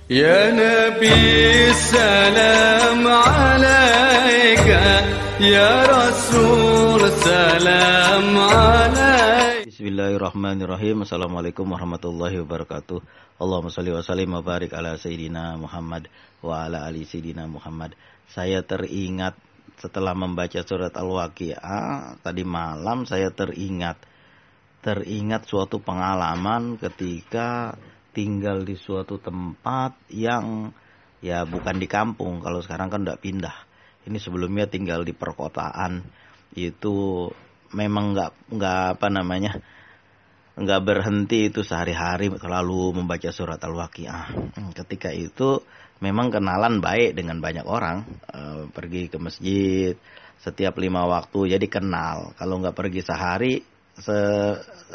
Ya Nabi salam alaika, ya Rasul salam alaika. Bismillahirrahmanirrahim. Assalamualaikum warahmatullahi wabarakatuh. Allahumma sholli wa sallim wa barik ala Sayyidina Muhammad wa ala ali Sayyidina Muhammad. Saya teringat setelah membaca surat Al-Waqiah tadi malam, saya teringat suatu pengalaman ketika tinggal di suatu tempat yang ya bukan di kampung. Kalau sekarang kan udah pindah. Ini sebelumnya tinggal di perkotaan. Itu memang nggak berhenti itu sehari-hari selalu membaca surat Al-Waqiah. Ketika itu memang kenalan baik dengan banyak orang, pergi ke masjid setiap 5 waktu, jadi kenal. Kalau nggak pergi sehari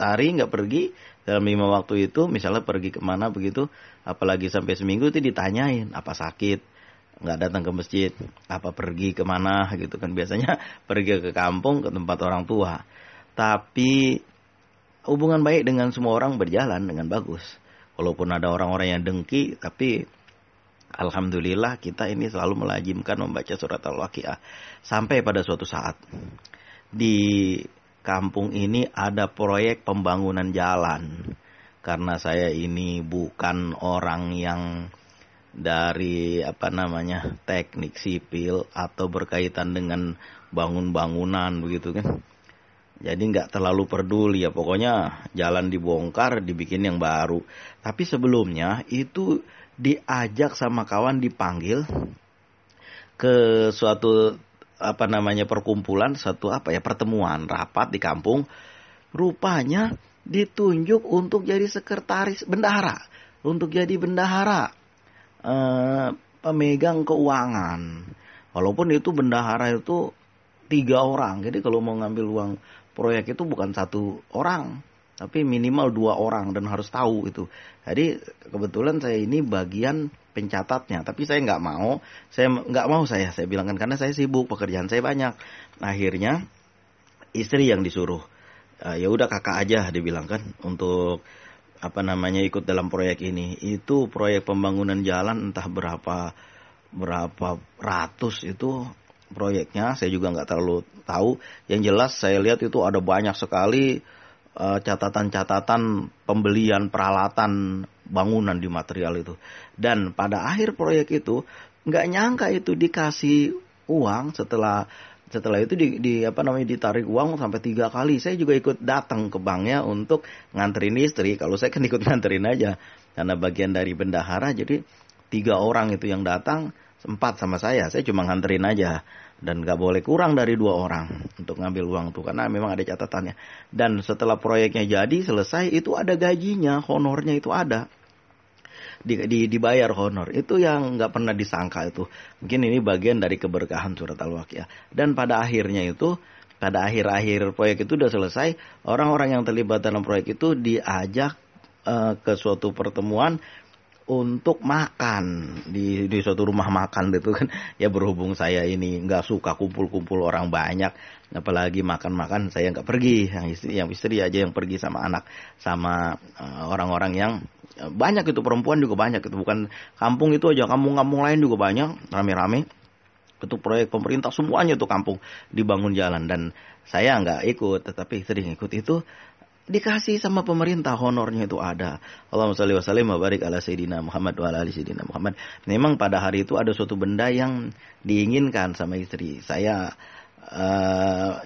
nggak pergi dalam 5 waktu itu, misalnya pergi kemana begitu, apalagi sampai seminggu itu ditanyain apa sakit, nggak datang ke masjid, apa pergi kemana gitu kan. Biasanya pergi ke kampung, ke tempat orang tua. Tapi hubungan baik dengan semua orang berjalan dengan bagus. Walaupun ada orang-orang yang dengki, tapi alhamdulillah kita ini selalu melazimkan membaca surat Al-Waqiah. Sampai pada suatu saat di kampung ini ada proyek pembangunan jalan. Karena saya ini bukan orang yang dari teknik sipil atau berkaitan dengan bangun-bangunan begitu kan. Jadi nggak terlalu peduli ya, pokoknya jalan dibongkar, dibikin yang baru. Tapi sebelumnya itu diajak sama kawan, dipanggil ke suatu perkumpulan, pertemuan rapat di kampung. Rupanya ditunjuk untuk jadi sekretaris bendahara, pemegang keuangan. Walaupun itu bendahara itu 3 orang, jadi kalau mau ngambil uang proyek itu bukan 1 orang, tapi minimal 2 orang dan harus tahu itu. Jadi kebetulan saya ini bagian pencatatnya, tapi saya nggak mau. Saya bilangkan karena saya sibuk, pekerjaan saya banyak. Akhirnya istri yang disuruh. Ya udah kakak aja dibilangkan untuk ikut dalam proyek ini. Itu proyek pembangunan jalan entah berapa ratus itu proyeknya. Saya juga nggak terlalu tahu. Yang jelas saya lihat itu ada banyak sekali catatan-catatan pembelian peralatan bangunan di material itu. Dan pada akhir proyek itu nggak nyangka itu dikasih uang. Setelah itu ditarik uang sampai 3 kali. Saya juga ikut datang ke banknya untuk nganterin istri. Kalau saya kan ikut nganterin aja karena bagian dari bendahara. Jadi 3 orang itu yang datang, 4 sama saya cuma nganterin aja. Dan gak boleh kurang dari 2 orang untuk ngambil uang tuh, karena memang ada catatannya. Dan setelah proyeknya jadi selesai, itu ada gajinya, honornya itu ada. Dibayar honor. Itu yang gak pernah disangka itu. Mungkin ini bagian dari keberkahan surat Al-Waqiah. Dan pada akhirnya itu, pada akhir proyek itu udah selesai, orang-orang yang terlibat dalam proyek itu diajak ke suatu pertemuan untuk makan di suatu rumah makan gitu kan. Ya berhubung saya ini nggak suka kumpul-kumpul orang banyak, apalagi makan-makan, saya nggak pergi. Yang istri aja yang pergi sama anak, sama orang-orang yang banyak itu, perempuan juga banyak itu. Bukan kampung itu aja, kampung-kampung lain juga banyak, rame-rame. Itu proyek pemerintah semuanya tuh kampung dibangun jalan, dan saya nggak ikut, tetapi sering ikut itu. Dikasih sama pemerintah, honornya itu ada. Allahumma sholli wa sallim wa barik ala Sayyidina Muhammad wa ala ali Sayyidina Muhammad. Memang pada hari itu ada suatu benda yang diinginkan sama istri. Saya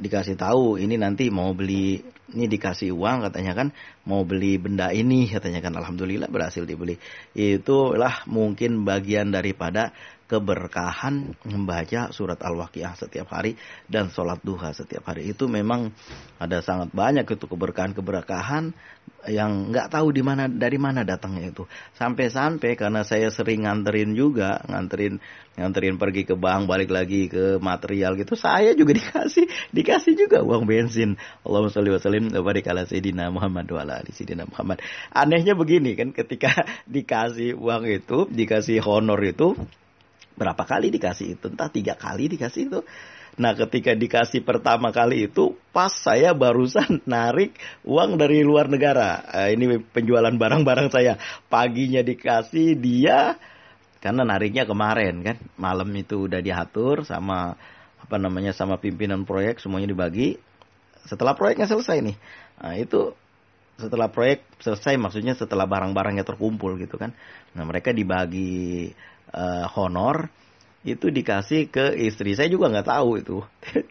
dikasih tahu ini nanti mau beli, ini dikasih uang katanya kan, mau beli benda ini katanya kan. Alhamdulillah berhasil dibeli. Itulah mungkin bagian daripada keberkahan membaca surat Al-Waqiah setiap hari dan sholat duha setiap hari. Itu memang ada sangat banyak itu keberkahan yang nggak tahu dari mana datangnya itu. Sampai karena saya sering nganterin pergi ke bank, balik lagi ke material gitu, saya juga dikasih juga uang bensin. Allahumma sholli wa sallim wa barik ala Sayyidina Muhammad wa ala ali Sayyidina Muhammad. Anehnya begini kan, ketika dikasih uang itu, dikasih honor itu, berapa kali dikasih itu? Entah 3 kali dikasih itu. Nah, ketika dikasih pertama kali itu, pas saya barusan narik uang dari luar negara. Ini penjualan barang-barang saya. Paginya dikasih, dia Karena nariknya kemarin kan, malam itu udah diatur sama sama pimpinan proyek, semuanya dibagi. Setelah proyeknya selesai nih, nah itu setelah proyek selesai, maksudnya setelah barang-barangnya terkumpul gitu kan. Nah mereka dibagi honor, itu dikasih ke istri. Saya juga nggak tahu itu.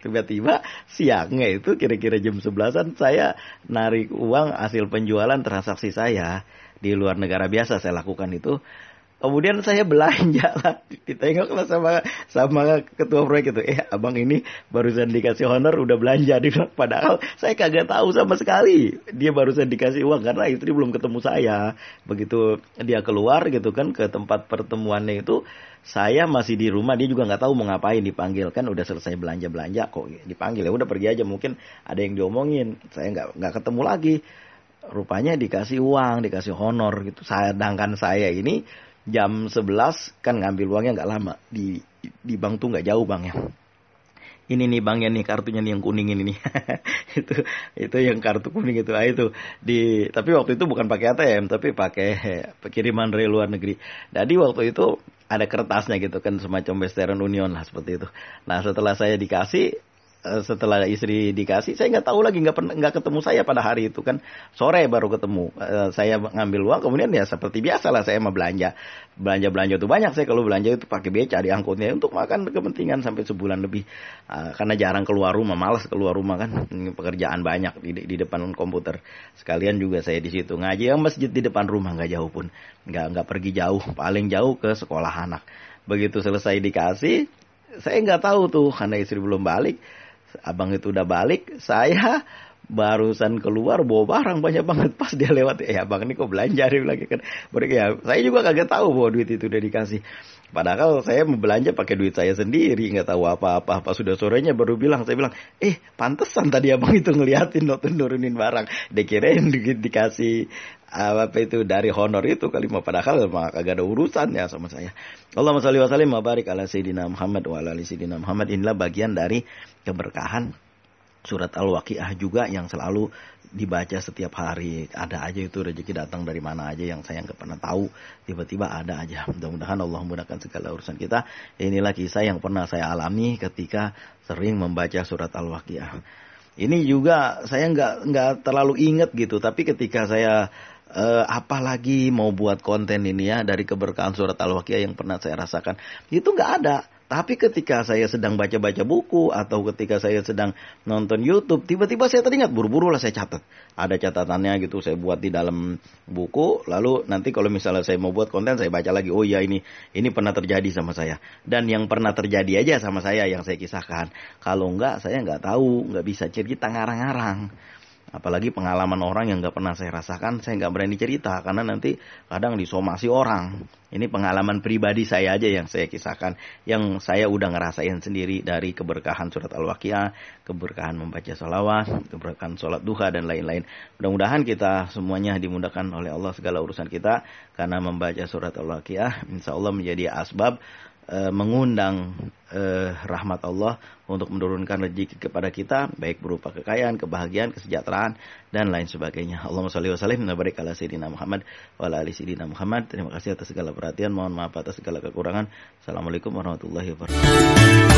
Tiba-tiba siangnya itu kira-kira jam 11-an saya narik uang hasil penjualan transaksi saya di luar negara. Biasa saya lakukan itu. Kemudian saya belanja lah, ditengok lah sama ketua proyek itu. Abang ini barusan dikasih honor udah belanja. Padahal saya kagak tahu sama sekali. Dia barusan dikasih uang karena istri belum ketemu saya. Begitu dia keluar gitu kan ke tempat pertemuannya itu, saya masih di rumah. Dia juga nggak tahu mau ngapain, dipanggil kan udah selesai belanja kok dipanggil. Ya udah pergi aja, mungkin ada yang diomongin. Saya nggak ketemu lagi. Rupanya dikasih uang, dikasih honor gitu. Sedangkan saya ini jam 11 kan ngambil uangnya nggak lama. Di bank tuh nggak jauh banknya. Ini nih banknya nih, kartunya nih yang kuning ini nih. itu yang kartu kuning itu. Tapi waktu itu bukan pakai ATM, tapi pakai kiriman dari luar negeri. Jadi waktu itu ada kertasnya gitu kan, semacam Western Union lah seperti itu. Nah setelah saya dikasih, setelah istri dikasih, saya nggak tahu lagi, nggak ketemu saya pada hari itu kan, sore baru ketemu. Saya ngambil uang, kemudian ya seperti biasa lah saya mau belanja tuh banyak. Saya kalau belanja itu pakai beca, diangkutnya untuk makan kepentingan sampai sebulan lebih, karena jarang keluar rumah, malas keluar rumah kan, pekerjaan banyak di depan komputer. Sekalian juga saya di situ ngaji, yang masjid di depan rumah, nggak jauh pun, nggak pergi jauh, paling jauh ke sekolah anak. Begitu selesai dikasih, saya nggak tahu tuh karena istri belum balik. Abang itu udah balik, saya barusan keluar bawa barang banyak banget. Pas dia lewat, abang ini kok belanja, dia bilang kan. Ya, saya juga kagak tahu bahwa duit itu udah dikasih. Padahal saya mau belanja pakai duit saya sendiri, nggak tahu apa-apa. Pas sudah sorenya baru bilang, saya bilang, pantesan tadi abang itu ngeliatin nurunin barang. Dikirain dikasih itu dari honor itu kali, padahal kagak ada urusan ya sama saya. Allahumma shalli wa sallim wa barik ala sayyidina Muhammad wa ala ali sayyidina Muhammad. Inilah bagian dari keberkahan surat Al-Waqiah juga yang selalu dibaca setiap hari. Ada aja itu rezeki datang dari mana aja yang saya nggak pernah tahu, tiba-tiba ada aja. Mudah-mudahan Allah mudahkan segala urusan kita. Inilah kisah yang pernah saya alami ketika sering membaca surat Al-Waqiah. Ini juga saya nggak terlalu ingat gitu, tapi ketika saya apalagi mau buat konten ini ya dari keberkahan surat Al-Waqiah yang pernah saya rasakan, itu nggak ada. Tapi ketika saya sedang baca-baca buku atau ketika saya sedang nonton YouTube, tiba-tiba saya teringat, buru-buru lah saya catat. Ada catatannya gitu, saya buat di dalam buku. Lalu nanti kalau misalnya saya mau buat konten, saya baca lagi. Oh iya, ini pernah terjadi sama saya. Dan yang pernah terjadi aja sama saya yang saya kisahkan. Kalau enggak, saya nggak tahu, nggak bisa cerita ngarang-ngarang. Apalagi pengalaman orang yang nggak pernah saya rasakan, saya nggak berani cerita karena nanti kadang disomasi orang. Ini pengalaman pribadi saya aja yang saya kisahkan, yang saya udah ngerasain sendiri dari keberkahan surat Al-Waqiah, keberkahan membaca sholawat, keberkahan sholat duha dan lain-lain. Mudah-mudahan kita semuanya dimudahkan oleh Allah segala urusan kita, karena membaca surat Al-Waqiah insya Allah menjadi asbab mengundang rahmat Allah untuk menurunkan rezeki kepada kita, baik berupa kekayaan, kebahagiaan, kesejahteraan dan lain sebagainya. Allahumma shalli wa sallim wa barik ala sayyidina Muhammad wa ala ali sayyidina Muhammad. Terima kasih atas segala perhatian, mohon maaf atas segala kekurangan. Assalamualaikum warahmatullahi wabarakatuh.